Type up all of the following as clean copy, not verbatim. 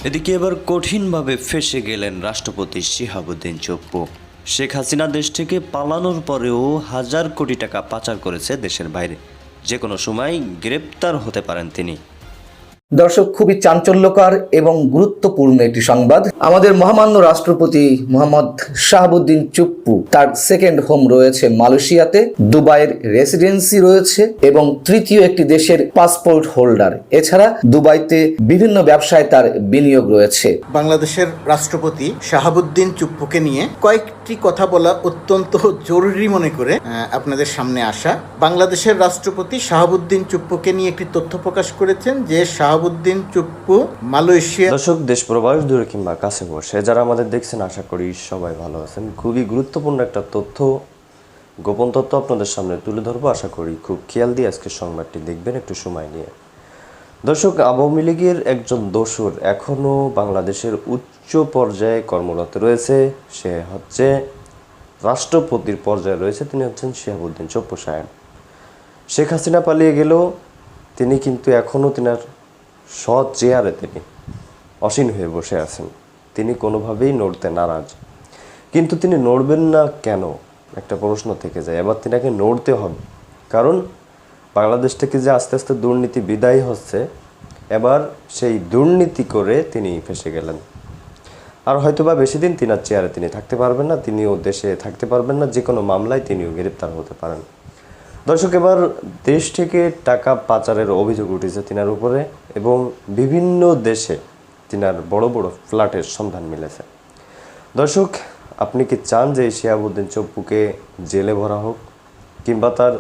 এদিকে এবার কঠিনভাবে ফেঁসে গেলেন রাষ্ট্রপতি শিহাবুদ্দিন চুপ্পু। শেখ হাসিনা দেশ থেকে পালানোর পরেও হাজার কোটি টাকা পাচার করেছে দেশের বাইরে। যে কোনো সময় গ্রেপ্তার হতে পারেন তিনি। দর্শক, খুবই চাঞ্চল্যকর এবং গুরুত্বপূর্ণ একটি সংবাদ। আমাদের মহামান্য রাষ্ট্রপতি মোহাম্মদ শাহাবুদ্দিন চুপ্পু তার সেকেন্ড হোম রয়েছে মালয়েশিয়াতে, দুবাইয়ের রেসিডেন্সি রয়েছে এবং তৃতীয় একটি দেশের পাসপোর্ট হোল্ডার। এছাড়া দুবাইতে বিভিন্ন ব্যবসায় তার বিনিয়োগ রয়েছে। বাংলাদেশের রাষ্ট্রপতি শাহাবুদ্দিন চুপ্পুকে নিয়ে কয়েকটি কথা বলা অত্যন্ত জরুরি মনে করে আপনাদের সামনে আসা। বাংলাদেশের রাষ্ট্রপতি শাহাবুদ্দিন চুপ্পুকে নিয়ে একটি তথ্য প্রকাশ করেছেন যে শাহাবুদ্দিন চুপ্পু মালয়েশিয়া। দর্শক, দেশ প্রবাস দূরে কিংবা কাছে বসে যারা আমাদের দেখছেন, আশা করি সবাই ভালো আছেন। খুবই গুরুত্বপূর্ণ একটা তথ্য, গোপন তথ্য আপনাদের সামনে তুলে ধরবো। আশা করি খুব খেয়াল দিয়ে আজকের সংবাদটি দেখবেন একটু সময় নিয়ে। দর্শক, আওয়ামী লীগের একজন দোসর এখনও বাংলাদেশের উচ্চ পর্যায়ে কর্মরত রয়েছে। সে হচ্ছে রাষ্ট্রপতির পর্যায়ে রয়েছে। তিনি হচ্ছেন শিহাবুদ্দিন চুপ্পু সাহেব। শেখ হাসিনা পালিয়ে গেলেও তিনি কিন্তু এখনও তিনার সৎ চেয়ারে তিনি অসীন হয়ে বসে আছেন। তিনি কোনোভাবেই নড়তে নারাজ। কিন্তু তিনি নড়বেন না কেন, একটা প্রশ্ন থেকে যায়। এবার তিনাকে নড়তে হবে, কারণ বাংলাদেশ থেকে যে আস্তে আস্তে দুর্নীতি বিদায় হচ্ছে, এবার সেই দুর্নীতি করে তিনি ফেসে গেলেন। আর হয়তোবা বেশি দিন তিনার চেয়ারে তিনি থাকতে পারবেন না, তিনিও দেশে থাকতে পারবেন না। যে কোনো মামলায় তিনিও গ্রেপ্তার হতে পারেন। দর্শক, এবার দেশ থেকে টাকা পাচারের অভিযোগ উঠেছে তিনার উপরে এবং বিভিন্ন দেশে তিনার বড় বড় ফ্ল্যাটের সন্ধান মিলেছে। দর্শক, আপনি কি চান যে শিহাবুদ্দিন চুপ্পুকে জেলে ভরা হোক কিংবা তার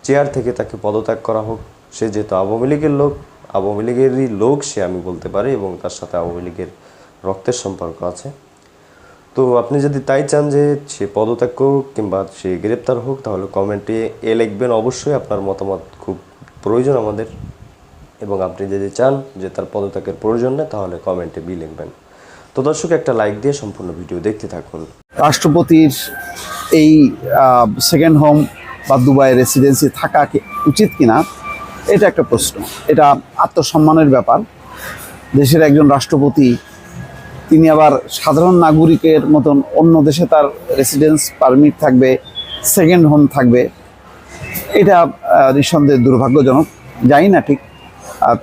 চেয়ার থেকে তাকে পদত্যাগ করা হোক? সে যেহেতু আওয়ামী লীগের লোক, আওয়ামী লীগেরই লোক সে, আমি বলতে পারি, এবং তার সাথে আওয়ামী লীগের রক্তের সম্পর্ক আছে। তো আপনি যদি তাই চান যে সে পদত্যাগ হোক কিংবা সে গ্রেপ্তার হোক, তাহলে কমেন্টে লিখবেন। অবশ্যই আপনার মতামত খুব প্রয়োজন আমাদের, এবং আপনি যদি চান যে তার পদত্যাগের প্রয়োজন নেই, তাহলে কমেন্টে বি লিখবেন। তো দর্শক, একটা লাইক দিয়ে সম্পূর্ণ ভিডিও দেখতে থাকুন। রাষ্ট্রপতির এই সেকেন্ড হোম বা দুবাই রেসিডেন্সি থাকা উচিত কিনা, এটা একটা প্রশ্ন। এটা আত্মসম্মানের ব্যাপার। দেশের একজন রাষ্ট্রপতি, তিনি আবার সাধারণ নাগরিকের মতন অন্য দেশে তার রেসিডেন্স পারমিট থাকবে, সেকেন্ড হোম থাকবে, এটা নিঃসন্দেহে দুর্ভাগ্যজনক। জানি না ঠিক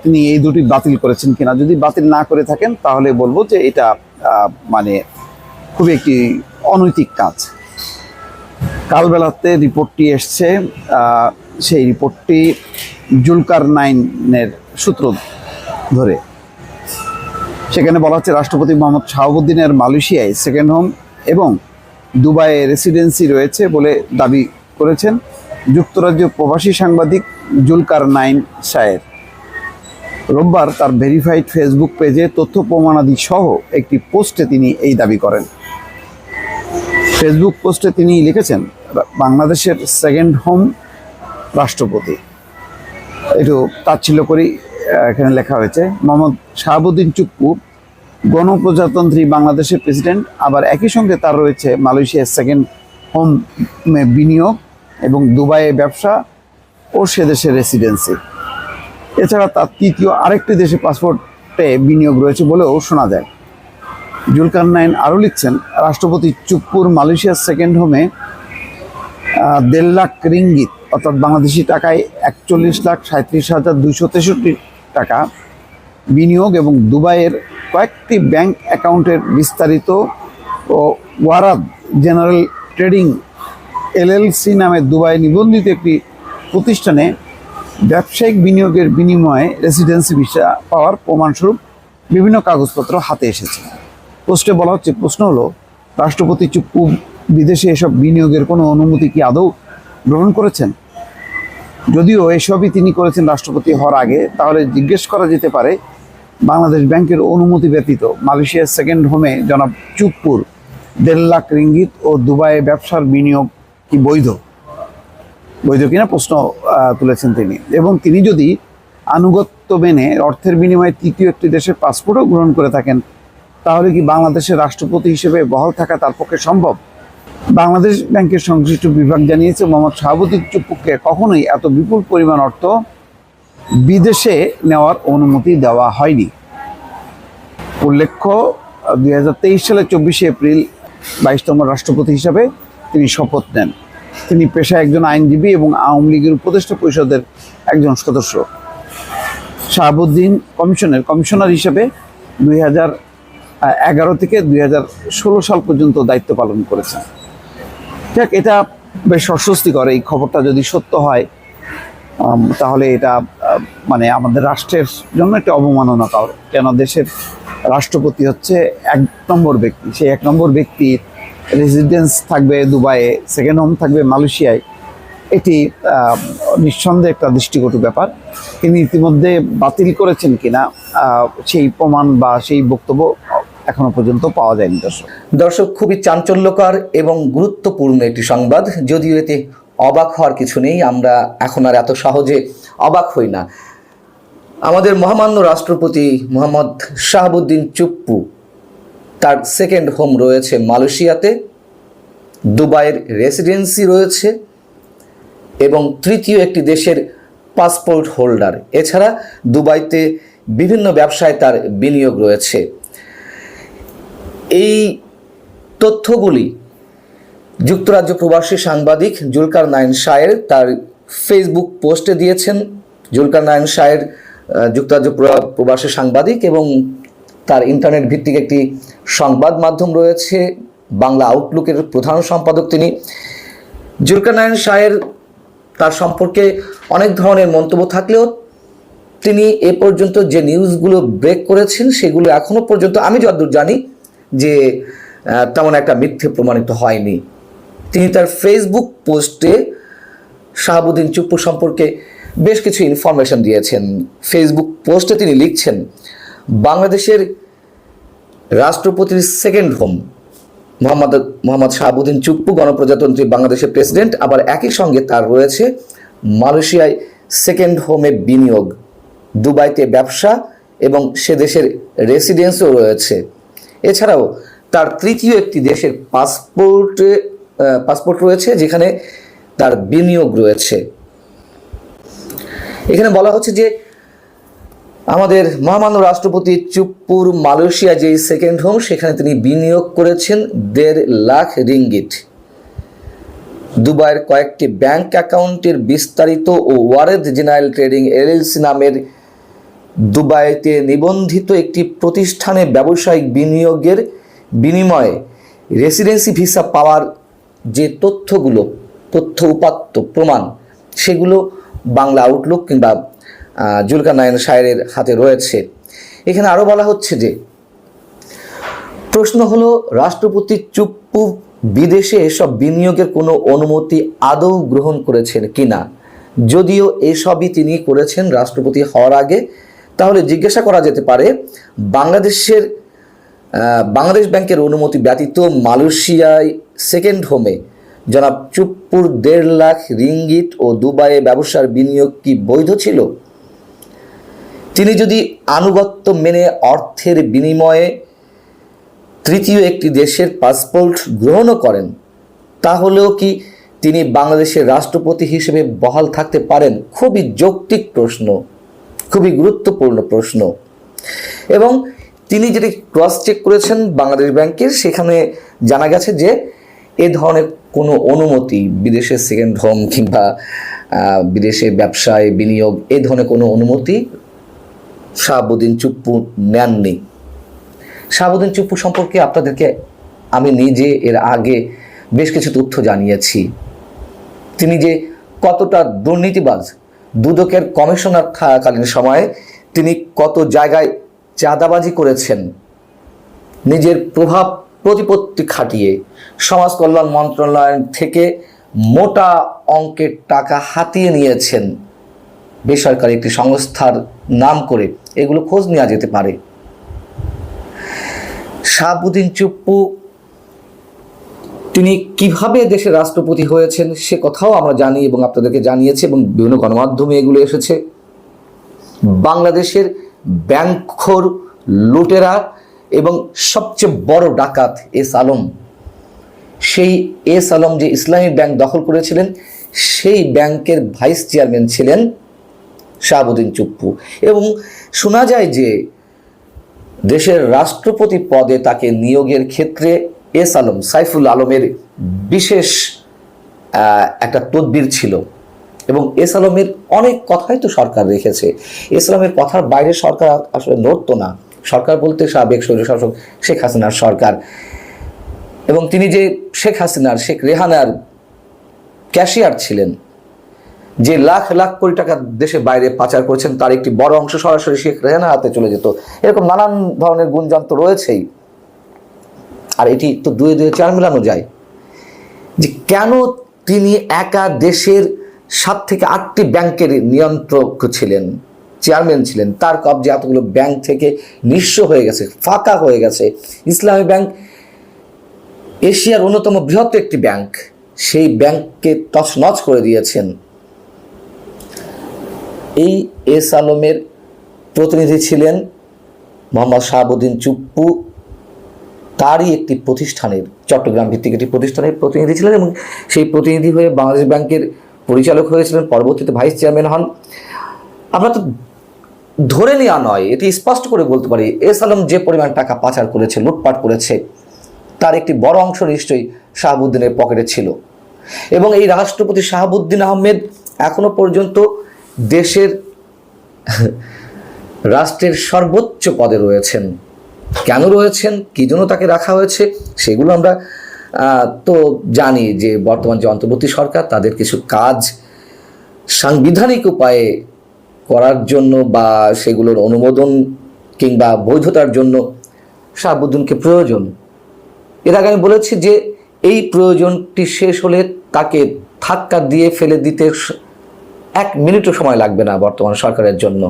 তিনি এই দুটি বাতিল করেছেন কিনা। যদি বাতিল না করে থাকেন তাহলে বলবো যে এটা মানে খুবই একটি অনৈতিক কাজ। কালবেলাতে রিপোর্টটি এসছে, সেই রিপোর্টটি জুলকারনাইনের সূত্র ধরে। সেখানে বলা হচ্ছে রাষ্ট্রপতি মোহাম্মদ শাহাবুদ্দিনের মালয়েশিয়ায় সেকেন্ড হোম এবং দুবাইয়ে রেসিডেন্সি রয়েছে বলে দাবি করেছেন যুক্তরাজ্য প্রবাসী সাংবাদিক জুলকারনাইন সায়ের। রোববার তার ভেরিফাইড ফেসবুক পেজে তথ্য প্রমাণাদি সহ একটি পোস্টে তিনি এই দাবি করেন। ফেসবুক পোস্টে তিনি লিখেছেন, বাংলাদেশের সেকেন্ড হোম রাষ্ট্রপতি। একটু তাচ্ছিল্য করেই এখানে লেখা হয়েছে, মোহাম্মদ শাহাবুদ্দিন চুপ্পু গণপ্রজাতন্ত্রী বাংলাদেশের প্রেসিডেন্ট। আবার একই সঙ্গে তার রয়েছে মালয়েশিয়ার সেকেন্ড হোমে বিনিয়োগ এবং দুবাইয়ে ব্যবসা ও সে দেশের রেসিডেন্সি। এছাড়া তার তৃতীয় আরেকটি দেশে পাসপোর্টে বিনিয়োগ রয়েছে বলেও শোনা যায়। জুলকারনাইন আরও লিখছেন, রাষ্ট্রপতি চুপ্পুর মালয়েশিয়ার সেকেন্ড হোমে 1.5 লাখ রিঙ্গিত অর্থাৎ বাংলাদেশি টাকায় 41,37,263 টাকা বিনিয়োগ এবং দুবাইয়ের কয়েকটি ব্যাংক অ্যাকাউন্টের বিস্তারিত ও ওয়ারাদ জেনারেল ট্রেডিং LLC নামে দুবাই নিবন্ধিত একটি প্রতিষ্ঠানে ব্যবসায়িক বিনিয়োগের বিনিময়ে রেসিডেন্সি ভিসা পাওয়ার প্রমাণস্বরূপ বিভিন্ন কাগজপত্র হাতে এসেছে। পোস্টে বলা হচ্ছে, প্রশ্ন হলো, রাষ্ট্রপতি চুপ্পু বিদেশে এসব বিনিয়োগের কোনো অনুমতি কি আদৌ গ্রহণ করেছেন? যদিও এসবই তিনি করেছেন রাষ্ট্রপতি হওয়ার আগে, তাহলে জিজ্ঞেস করা যেতে পারে, বাংলাদেশ ব্যাংকের অনুমতি ব্যতীত মালয়েশিয়ার সেকেন্ড হোমে জনাব চুপ্পুর 1.5 লাখ রিঙ্গিত ও দুবাইয়ে ব্যবসার বিনিয়োগ কি বৈধ কিনা প্রশ্ন তুলেছেন তিনি। এবং তিনি যদি আনুগত্য মেনে অর্থের বিনিময়ে তৃতীয় একটি দেশের পাসপোর্টও গ্রহণ করে থাকেন, তাহলে কি বাংলাদেশের রাষ্ট্রপতি হিসেবে বহাল থাকা তার পক্ষে সম্ভব? বাংলাদেশ ব্যাংকের সংশ্লিষ্ট বিভাগ জানিয়েছে, মোহাম্মদ শাহাবুদ্দিন চুপ্পুকে কখনোই এত বিপুল পরিমাণ অর্থ বিদেশে নেওয়ার অনুমতি দেওয়া হয়নি। উল্লেখ্য 2023 সালে 24শে এপ্রিল 22তম রাষ্ট্রপতি হিসাবে তিনি শপথ নেন। তিনি পেশায় একজন আইনজীবী এবং আওয়ামী লীগের উপদেষ্টা পরিষদের একজন সদস্য। শাহাবুদ্দিন কমিশনার হিসেবে 2011 থেকে 2016 সাল পর্যন্ত দায়িত্ব পালন করেছেন। যাক, এটা বেশ অস্বস্তিকর। এই খবরটা যদি সত্য হয় তাহলে এটা মানে আমাদের রাষ্ট্রের জন্য একটা অবমাননা। কেন দেশের রাষ্ট্রপতি হচ্ছে 1 নম্বর ব্যক্তি, সেই 1 নম্বর ব্যক্তির রেসিডেন্স থাকবে দুবাইয়ে, সেকেন্ড হোম থাকবে মালয়েশিয়ায়। এটি নিঃসন্দেহে একটা দৃষ্টিকটু ব্যাপার। তিনি ইতিমধ্যে বাতিল করেছেন কিনা সেই প্রমাণ বা সেই বক্তব্য এখনো পর্যন্ত পাওয়া যায়নি। দর্শক, খুবই চাঞ্চল্যকর এবং গুরুত্বপূর্ণ একটি সংবাদ। যদিও এতে অবাক হওয়ার কিছু নেই, আমরা এখন আর এত সহজে অবাক হই না। আমাদের মহামান্য রাষ্ট্রপতি মোহাম্মদ শাহাবুদ্দিন চুপ্পু, তার সেকেন্ড হোম রয়েছে মালয়েশিয়াতে, দুবাইয়ের রেসিডেন্সি রয়েছে এবং তৃতীয় একটি দেশের পাসপোর্ট হোল্ডার। এছাড়া দুবাইতে বিভিন্ন ব্যবসায় তার বিনিয়োগ রয়েছে। এই তথ্যগুলি যুক্তরাজ্য প্রবাসী সাংবাদিক জুলকারনাইন শায়ের তার ফেসবুক পোস্টে দিয়েছেন। জুলকারনাইন শায়ের যুক্তরাজ্য প্রবাসী সাংবাদিক এবং তার ইন্টারনেট ভিত্তিক একটি সংবাদ মাধ্যম রয়েছে, বাংলা আউটলুকের প্রধান সম্পাদক তিনি। জুলকারনাইন শায়ের তার সম্পর্কে অনেক ধরনের মন্তব্য থাকলেও তিনি এ পর্যন্ত যে নিউজগুলো ব্রেক করেছেন সেগুলো এখনো পর্যন্ত আমি যতদূর জানি যে তেমন একটা মিথ্যে প্রমাণিত হয়নি। তিনি তার ফেসবুক পোস্টে শাহাবুদ্দিন চুপ্পু সম্পর্কে বেশ কিছু ইনফরমেশন দিয়েছেন। ফেসবুক পোস্টে তিনি লিখছেন, বাংলাদেশের রাষ্ট্রপতির সেকেন্ড হোম মোহাম্মদ শাহাবুদ্দিন চুপ্পু গণপ্রজাতন্ত্রী বাংলাদেশের প্রেসিডেন্ট, আবার একই সঙ্গে তার রয়েছে মালয়েশিয়ায় সেকেন্ড হোমে বিনিয়োগ, দুবাইতে ব্যবসা এবং সে দেশের রেসিডেন্সও রয়েছে। এছাড়াও তার তৃতীয় একটি দেশের পাসপোর্ট রয়েছে যেখানে তার বিনিয়োগ রয়েছে। এখানে বলা হচ্ছে যে আমাদের মহামান্য রাষ্ট্রপতি চুপ্পুর মালয়েশিয়া যেই সেকেন্ড হোম, সেখানে তিনি বিনিয়োগ করেছেন 1.5 লাখ রিঙ্গিট। দুবাইয়ের কয়েকটি ব্যাংক অ্যাকাউন্টের বিস্তারিত ও ওয়ারেদ জেনারেল ট্রেডিং এলএলসি নামের দুবাইতে নিবন্ধিত একটি প্রতিষ্ঠানে ব্যবসায়িক বিনিয়োগের বিনিময়ে রেসিডেন্সি ভিসা পাওয়ার যে তথ্য উপাত্ত প্রমাণ, সেগুলো বাংলা আউটলুক কিংবা জুলকারনাইন শায়ের হাতে রয়েছে। এখানে আরও বলা হচ্ছে যে প্রশ্ন হলো, রাষ্ট্রপতি চুপ্পু বিদেশে এসব বিনিয়োগের কোনো অনুমতি আদৌ গ্রহণ করেছেন কিনা। যদিও এসবই তিনি করেছেন রাষ্ট্রপতি হওয়ার আগে, তাহলে জিজ্ঞাসা করা যেতে পারে বাংলাদেশ ব্যাংকের অনুমতি ব্যতীত মালয়েশিয়ায় সেকেন্ড হোমে জনাব চুপ্পুর 1.5 লাখ রিঙ্গিট ও দুবাইয়ে ব্যবসার বিনিয়োগ কি বৈধ ছিল? তিনি যদি আনুগত্য মেনে অর্থের বিনিময়ে তৃতীয় একটি দেশের পাসপোর্ট গ্রহণও করেন, তাহলেও কি তিনি বাংলাদেশের রাষ্ট্রপতি হিসেবে বহাল থাকতে পারেন? খুবই যৌক্তিক প্রশ্ন, খুবই গুরুত্বপূর্ণ প্রশ্ন। এবং তিনি যেটি ক্রস চেক করেছেন বাংলাদেশ ব্যাংকের, সেখানে জানা গেছে যে এ ধরনের কোনো অনুমতি, বিদেশের সেকেন্ড হোম কিংবা বিদেশে ব্যবসায় বিনিয়োগ, এ ধরনের কোনো অনুমতি শাহাবুদ্দিন চুপ্পু নেননি। শাহাবুদ্দিন চুপ্পু সম্পর্কে আপনাদেরকে আমি নিজে এর আগে বেশ কিছু তথ্য জানিয়েছি। তিনি যে কতটা দুর্নীতিবাজ, দুদকের কমিশনার থাকাকালীন সময়ে তিনি কত জায়গায় চাঁদাবাজি করেছেন, নিজের প্রভাব প্রতিপত্তি খাটিয়ে সমাজ কল্যাণ মন্ত্রণালয় থেকে মোটা অঙ্কের টাকা হাতিয়ে নিয়েছেন বেসরকারি একটি সংস্থার নাম করে, এগুলো খোঁজ নেওয়া যেতে পারে। শাহাবুদ্দিন চুপ্পু তিনি কিভাবে দেশের রাষ্ট্রপতি হয়েছেন সে কথাও আমরা জানি এবং আপনাদেরকে জানিয়েছি এবং বিভিন্ন গণমাধ্যমে এগুলো এসেছে। বাংলাদেশের ব্যাংকখোর, লুটেরা এবং সবচেয়ে বড় ডাকাত এস আলম, সেই এস আলম যে ইসলামী ব্যাংক দখল করেছিলেন, সেই ব্যাংকের ভাইস চেয়ারম্যান ছিলেন শাহাবুদ্দিন চুপ্পু। এবং শোনা যায় যে দেশের রাষ্ট্রপতি পদে তাকে নিয়োগের ক্ষেত্রে এস আলম সাইফুল আলমের বিশেষ একটা তদবির ছিল এবং এস আলমের অনেক কথাই তো সরকার রেখেছে। এস আলমের কথার বাইরে সরকার আসলে নড়তো না। সরকার বলতে সাবেক স্বৈরশাসক শেখ হাসিনার সরকার, এবং তিনি যে শেখ হাসিনার শেখ রেহানার ক্যাশিয়ার ছিলেন, যে লাখ লাখ কোটি টাকা দেশের বাইরে পাচার করেছেন তার একটি বড় অংশ সরাসরি শেখ রেহানার হাতে চলে যেত। এরকম নানান ধরনের গুঞ্জন তো রয়েছেই। আর এটি তো দুয়ে দুয়ে চার মেলানো যায় যে কেন তিনি একা দেশের 7 থেকে 8টি ব্যাংকের নিয়ন্ত্রক ছিলেন, চেয়ারম্যান ছিলেন। তার কবজে এতগুলো ব্যাংক থেকে নিঃস্ব হয়ে গেছে, ফাঁকা হয়ে গেছে। ইসলামী ব্যাংক এশিয়ার অন্যতম বৃহৎ একটি ব্যাংক, সেই ব্যাংককে তছনছ করে দিয়েছেন। এই এস আলমের প্রতিনিধি ছিলেন মোহাম্মদ শাহাবুদ্দিন চুপ্পু, তারই একটি প্রতিষ্ঠানের, চট্টগ্রাম ভিত্তিক একটি প্রতিষ্ঠানের প্রতিনিধি ছিলেন এবং সেই প্রতিনিধি হয়ে বাংলাদেশ ব্যাংকের পরিচালক হয়েছিলেন, পরবর্তীতে ভাইস চেয়ারম্যান হন। আমরা তো ধরে নেওয়া নয়, এটি স্পষ্ট করে বলতে পারি এস আলম যে পরিমাণ টাকা পাচার করেছে, লুটপাট করেছে, তার একটি বড় অংশ নিশ্চয়ই শাহাবুদ্দিনের পকেটে ছিল। এবং এই রাষ্ট্রপতি শাহাবুদ্দিন আহমেদ এখনো পর্যন্ত দেশের রাষ্ট্রের সর্বোচ্চ পদে রয়েছেন। কেন রয়েছেন, কী জন্য তাকে রাখা হয়েছে, সেগুলো আমরা তো জানি যে বর্তমান যে অন্তর্বর্তী সরকার তাদের কিছু কাজ সাংবিধানিক উপায়ে করার জন্য বা সেগুলোর অনুমোদন কিংবা বৈধতার জন্য শাহাবুদ্দিনকে প্রয়োজন। এর আগে আমি বলেছি যে এই প্রয়োজনটি শেষ হলে তাকে ধাক্কা দিয়ে ফেলে দিতে 1 মিনিটও সময় লাগবে না বর্তমান সরকারের জন্য।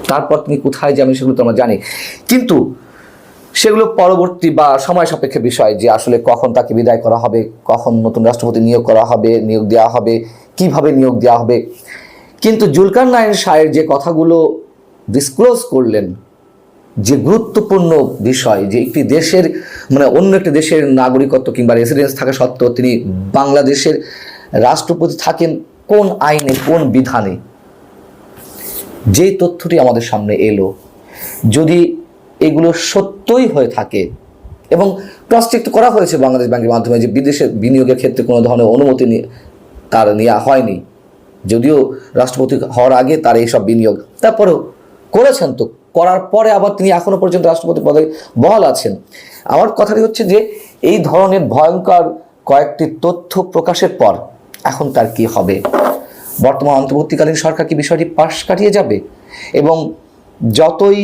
তারপর তিনি কোথায় যাবেন সেগুলো তো আমরা জানি, কিন্তু সেগুলো পরবর্তী বা সময় সাপেক্ষ বিষয় যে আসলে কখন তাকে বিদায় করা হবে, কখন নতুন রাষ্ট্রপতি নিয়োগ করা হবে, নিয়োগ দেওয়া হবে, কিভাবে নিয়োগ দেওয়া হবে। কিন্তু জুলকারনাইন শাহের যে কথাগুলো ডিসক্লোজ করলেন, যে গুরুত্বপূর্ণ বিষয় যে একটি দেশের অন্য একটি দেশের নাগরিকত্ব কিংবা রেসিডেন্স থাকা সত্ত্বেও তিনি বাংলাদেশের রাষ্ট্রপতি থাকেন কোন আইনে, কোন বিধানে, যে তথ্যটি আমাদের সামনে এলো, যদি এগুলো সত্যই হয়ে থাকে এবং ক্রস চেক করা হয়েছে বাংলাদেশ ব্যাংকের মাধ্যমে যে বিদেশে বিনিয়োগের ক্ষেত্রে কোনো ধরনের অনুমতি তার নেওয়া হয়নি, যদিও রাষ্ট্রপতি হওয়ার আগে তার এইসব বিনিয়োগ, তারপরেও করেছেন, তো করার পরে আবার তিনি এখনো পর্যন্ত রাষ্ট্রপতি পদে বহাল আছেন। আমার কথাটি হচ্ছে যে এই ধরনের ভয়ঙ্কর কয়েকটি তথ্য প্রকাশের পর এখন তার কি হবে? বর্তমান অন্তর্বর্তীকালীন সরকার কি বিষয়টি পাশ কাটিয়ে যাবে এবং যতই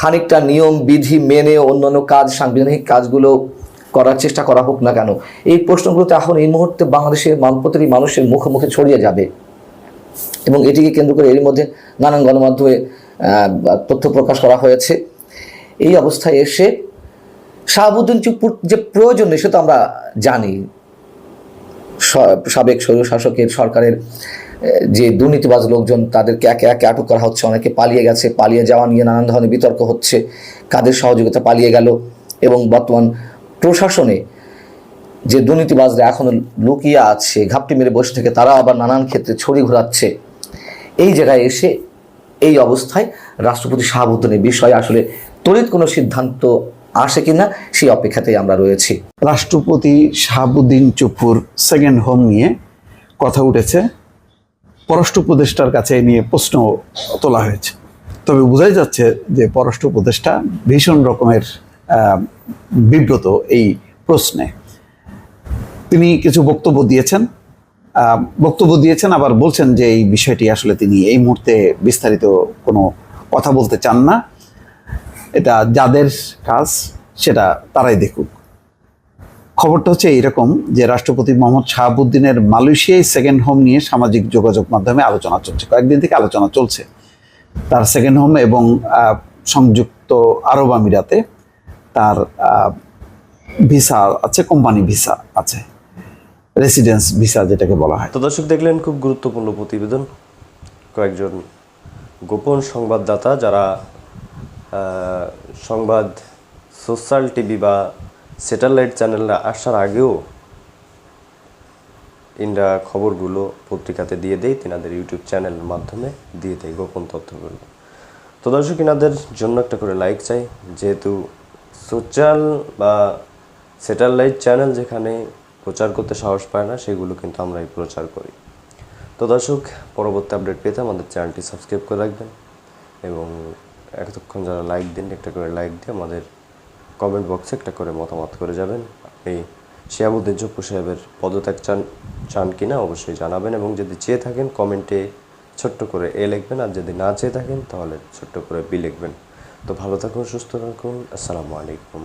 খানিকটা নিয়ম বিধি মেনে অন্যান্য কাজ, সাংবিধানিক কাজগুলো করার চেষ্টা করা হোক না কেন, এই প্রশ্নগুলো তো এখন এই মুহূর্তে বাংলাদেশের প্রতিটি মানুষের মুখে মুখে ছড়িয়ে যাবে এবং এটিকে কেন্দ্র করে এর মধ্যে নানান গণমাধ্যমে তথ্য প্রকাশ করা হয়েছে। এই অবস্থায় এসে শাহাবুদ্দিন চুপ্পুর যে প্রয়োজন নেই সেটা আমরা জানি। সাবেক স্বৈরশাসকের সরকারের যে দুর্নীতিবাজ লোকজন তাদেরকে একে একে আটক করা হচ্ছে, অনেকে পালিয়ে গেছে, পালিয়ে যাওয়া নিয়ে নানান ধরনের বিতর্ক হচ্ছে, কাদের সহযোগিতা পালিয়ে গেল এবং বর্তমান প্রশাসনে যে দুর্নীতিবাজরা এখনো লুকিয়ে আছে, ঘাপটি মেরে বসে থেকে তারা আবার নানান ক্ষেত্রে ছড়ি ঘোরাচ্ছে। এই জায়গায় এসে এই অবস্থায় রাষ্ট্রপতি শাহাবুদ্দিনের বিষয়ে আসলে তড়িৎ কোনো সিদ্ধান্ত আসে কিনা সেই অপেক্ষাতেই আমরা রয়েছি। রাষ্ট্রপতি শাহাবুদ্দিন চুপ্পুর সেকেন্ড হোম নিয়ে কথা উঠেছে, পররাষ্ট্র উপদেষ্টার কাছে এ নিয়ে প্রশ্ন তোলা হয়েছে। তবে বোঝাই যাচ্ছে যে পররাষ্ট্র উপদেষ্টা ভীষণ রকমের বিব্রত এই প্রশ্নে। তিনি কিছু বক্তব্য দিয়েছেন আবার বলছেন যে এই বিষয়টি আসলে তিনি এই মুহূর্তে বিস্তারিত কোনো কথা বলতে চান না। এটা যাদের কাজ সেটা তারাই দেখুক। খবরটা হচ্ছে এইরকম যে রাষ্ট্রপতি মোহাম্মদ শাহাবুদ্দিনের মালয়েশিয়ায় সেকেন্ড হোম নিয়ে সামাজিক যোগাযোগ মাধ্যমে আলোচনা চলছে, কয়েকদিন থেকে আলোচনা চলছে। তার সেকেন্ড হোম এবং সংযুক্ত আরব আমিরাতে তার ভিসা আছে, কোম্পানি ভিসা আছে, রেসিডেন্স ভিসা যেটাকে বলা হয়। তো দর্শক দেখলেন খুব গুরুত্বপূর্ণ প্রতিবেদন, কয়েকজন গোপন সংবাদদাতা যারা সংবাদ সোশ্যাল টিভি বা স্যাটেলাইট চ্যানেলে আসার আগেও ইন্ডিয়া খবরগুলো পত্রিকাতে দিয়ে দেয়, তেনাদের ইউটিউব চ্যানেলের মাধ্যমে দিয়ে দেয় গোপন তথ্যগুলো। তো তো দর্শক ইনাদের জন্য একটা করে লাইক চাই, যেহেতু সোশ্যাল বা স্যাটেলাইট চ্যানেল যেখানে প্রচার করতে সাহস পায় না সেগুলো কিন্তু আমরাই প্রচার করি। তো দর্শক পরবর্তী আপডেট পেতে আমাদের চ্যানেলটি সাবস্ক্রাইব করে রাখবেন এবং এতক্ষণ যারা লাইক দিন একটা করে লাইক দিয়ে আমাদের কমেন্ট বক্সে একটা করে মতামত করে যাবেন। আপনি শিহাবুদ্দিন চুপ্পু সাহেবের পদত্যাগ চান কিনা অবশ্যই জানাবেন এবং যদি চেয়ে থাকেন কমেন্টে ছোট্ট করে এ লিখবেন, আর যদি না চেয়ে থাকেন তাহলে ছোট্ট করে বি লিখবেন। তো ভালো থাকুন, সুস্থ থাকুন, আসসালামু আলাইকুম।